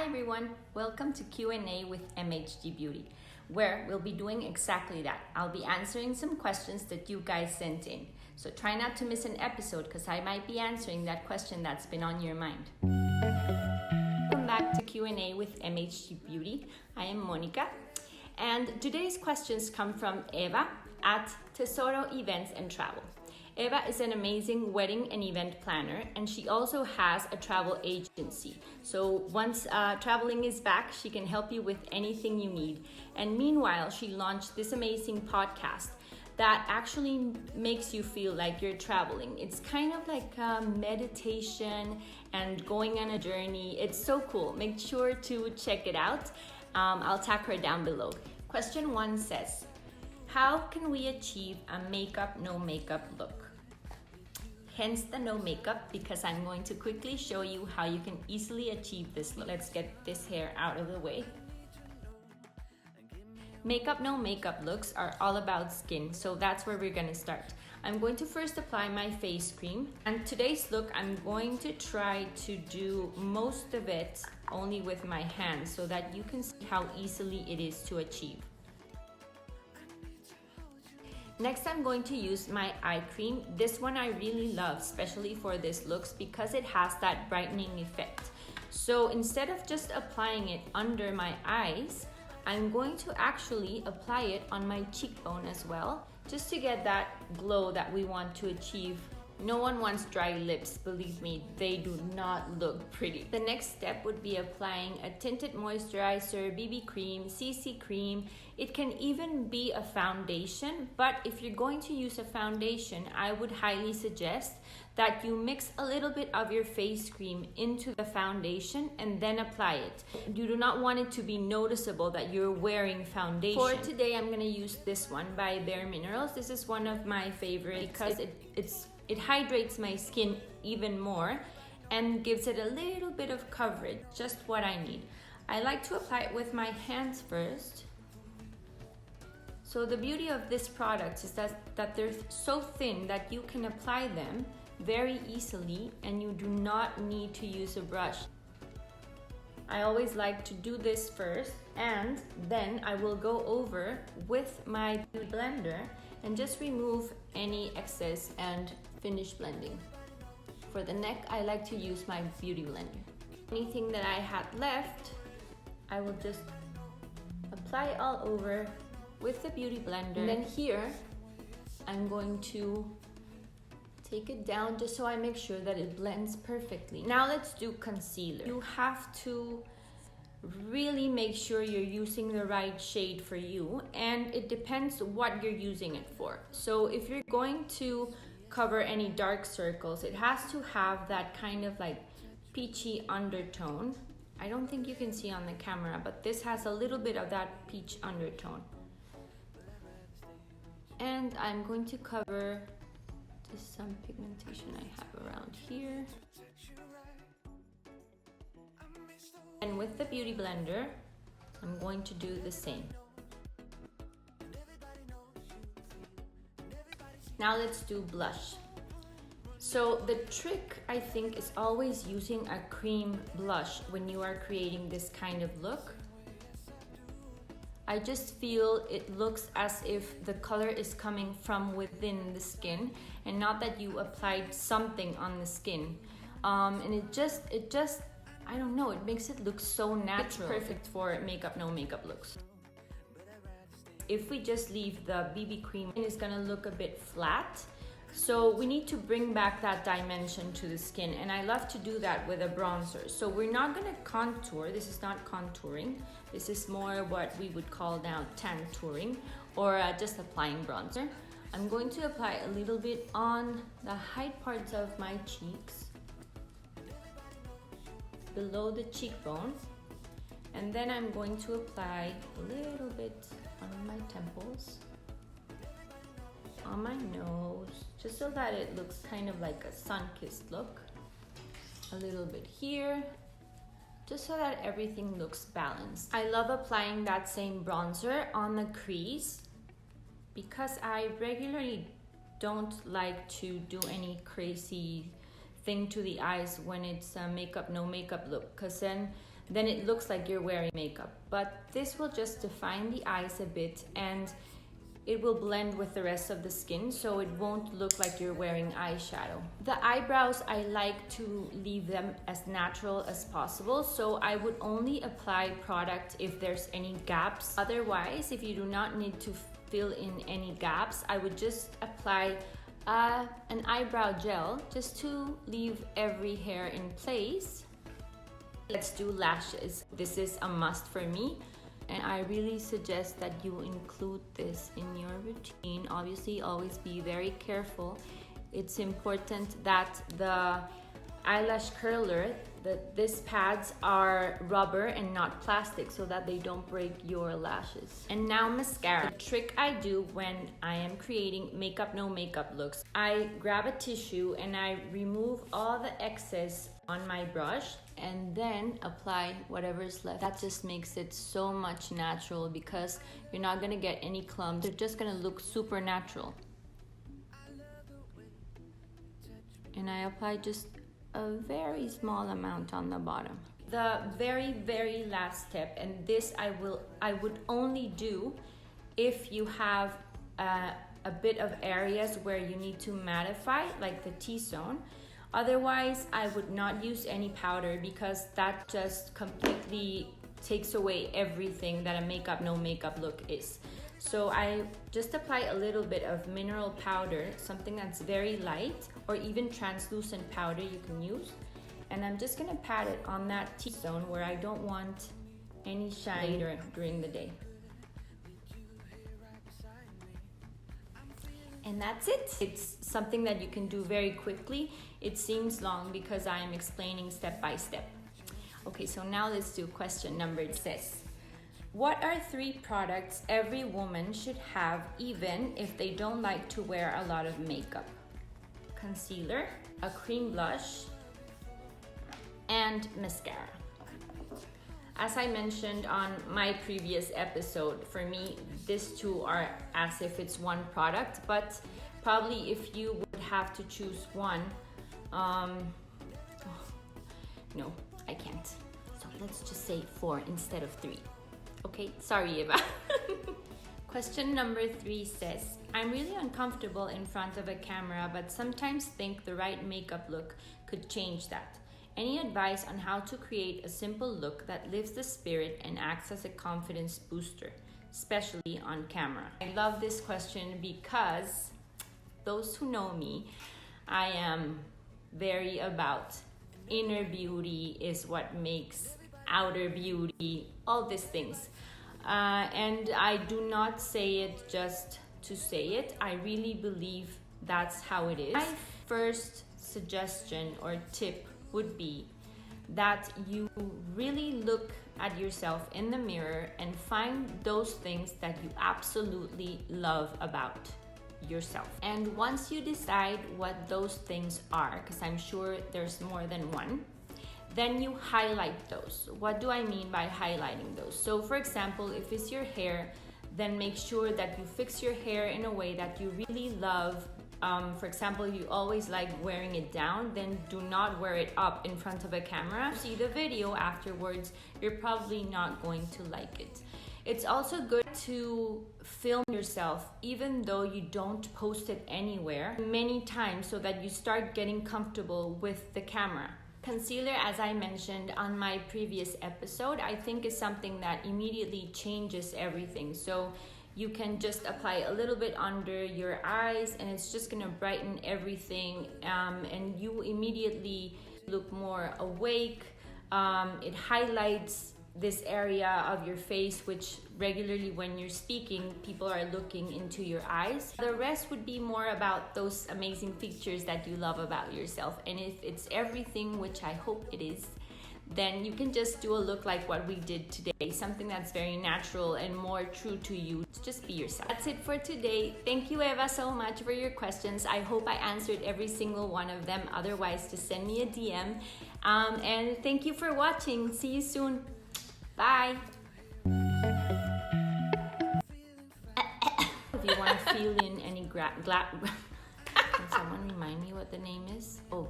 Hi everyone, welcome to Q&A with MHG Beauty, where we'll be doing exactly that. I'll be answering some questions that you guys sent in. So try not to miss an episode because I might be answering that question that's been on your mind. Welcome back to Q&A with MHG Beauty. I am Monica, and today's questions come from Eva at Tesoro Events and Travel. Eva is an amazing wedding and event planner, and she also has a travel agency. So once traveling is back, she can help you with anything you need. And meanwhile, she launched this amazing podcast that actually makes you feel like you're traveling. It's kind of like meditation and going on a journey. It's so cool. Make sure to check it out. I'll tag her down below. Question 1 says, how can we achieve a makeup, no makeup look? Hence the no makeup, because I'm going to quickly show you how you can easily achieve this look. Let's get this hair out of the way. Makeup, no makeup looks are all about skin, so that's where we're gonna start. I'm going to first apply my face cream, and today's look I'm going to try to do most of it only with my hands so that you can see how easily it is to achieve. Next, I'm going to use my eye cream. This one I really love, especially for this looks, because it has that brightening effect. So instead of just applying it under my eyes, I'm going to actually apply it on my cheekbone as well, just to get that glow that we want to achieve. No one wants dry lips, believe me, they do not look pretty. The next step would be applying a tinted moisturizer, BB cream, CC cream. It can even be a foundation, but if you're going to use a foundation, I would highly suggest that you mix a little bit of your face cream into the foundation and then apply it. You do not want it to be noticeable that you're wearing foundation. For today, I'm gonna use this one by Bare Minerals. This is one of my favorites because it hydrates my skin even more and gives it a little bit of coverage, just what I need. I like to apply it with my hands first. So the beauty of this product is that they're so thin that you can apply them very easily and you do not need to use a brush. I always like to do this first, and then I will go over with my blender and just remove any excess and finish blending. For the neck, I like to use my beauty blender. Anything that I had left, I will just apply all over with the beauty blender. And then here, I'm going to take it down just so I make sure that it blends perfectly. Now let's do concealer. You have to really make sure you're using the right shade for you, and it depends what you're using it for. So if you're going to cover any dark circles, it has to have that kind of like peachy undertone. I don't think you can see on the camera, but this has a little bit of that peach undertone. And I'm going to cover just some pigmentation I have around here. And with the beauty blender, I'm going to do the same. Now let's do blush. So the trick, I think, is always using a cream blush when you are creating this kind of look. I just feel it looks as if the color is coming from within the skin and not that you applied something on the skin. And it just, I don't know, it makes it look so natural. It's perfect for makeup, no makeup looks. If we just leave the BB cream, it's gonna look a bit flat. So we need to bring back that dimension to the skin, and I love to do that with a bronzer. So we're not gonna contour, this is not contouring. This is more what we would call now tantouring, or just applying bronzer. I'm going to apply a little bit on the height parts of my cheeks, below the cheekbone, and then I'm going to apply a little bit on my temples, on my nose, just so that it looks kind of like a sun-kissed look. A little bit here, just so that everything looks balanced. I love applying that same bronzer on the crease because I regularly don't like to do any crazy thing to the eyes when it's a makeup, no makeup look, because then then it looks like you're wearing makeup. But this will just define the eyes a bit, and it will blend with the rest of the skin, so it won't look like you're wearing eyeshadow. The eyebrows, I like to leave them as natural as possible, so I would only apply product if there's any gaps. Otherwise, if you do not need to fill in any gaps, I would just apply an eyebrow gel just to leave every hair in place. Let's do lashes. This is a must for me, and I really suggest that you include this in your routine. Obviously, always be very careful. It's important that the eyelash curler, that these pads are rubber and not plastic, so that they don't break your lashes. And now mascara. The trick I do when I am creating makeup no makeup looks, I grab a tissue and I remove all the excess on my brush and then apply whatever's left. That just makes it so much natural because you're not gonna get any clumps. They're just gonna look super natural. And I apply just a very small amount on the bottom. The very last step, and this I would only do if you have a bit of areas where you need to mattify, like the T-zone. Otherwise, I would not use any powder because that just completely takes away everything that a makeup no makeup look is. So I just apply a little bit of mineral powder, something that's very light, or even translucent powder you can use. And I'm just gonna pat it on that T-zone where I don't want any shine later during the day. And that's it. It's something that you can do very quickly. It seems long because I am explaining step by step. Okay, so now let's do question number 6. What are 3 products every woman should have even if they don't like to wear a lot of makeup? Concealer, a cream blush, and mascara. As I mentioned on my previous episode, for me, these 2 are as if it's one product, but probably if you would have to choose one, no, I can't. So let's just say 4 instead of 3. Okay, sorry, Eva. Question number 3 says, I'm really uncomfortable in front of a camera, but sometimes think the right makeup look could change that. Any advice on how to create a simple look that lifts the spirit and acts as a confidence booster, especially on camera? I love this question because those who know me, I am very about inner beauty is what makes outer beauty, all these things. And I do not say it just to say it. I really believe that's how it is. My first suggestion or tip would be that you really look at yourself in the mirror and find those things that you absolutely love about yourself. And once you decide what those things are, because I'm sure there's more than one, then you highlight those. What do I mean by highlighting those? So for example, if it's your hair, then make sure that you fix your hair in a way that you really love. For example, you always like wearing it down, then do not wear it up in front of a camera. See the video afterwards, you're probably not going to like it. It's also good to film yourself, even though you don't post it anywhere, many times so that you start getting comfortable with the camera. Concealer, as I mentioned on my previous episode, I think is something that immediately changes everything. So you can just apply a little bit under your eyes and it's just gonna brighten everything, and you immediately look more awake. It highlights this area of your face, which regularly when you're speaking, people are looking into your eyes. The rest would be more about those amazing features that you love about yourself. And if it's everything, which I hope it is, then you can just do a look like what we did today, something that's very natural and more true to you. Just be yourself. That's it for today. Thank you, Eva, so much for your questions. I hope I answered every single one of them. Otherwise, just send me a DM. And thank you for watching. See you soon. Bye. If you want to fill in any can someone remind me what the name is? Oh.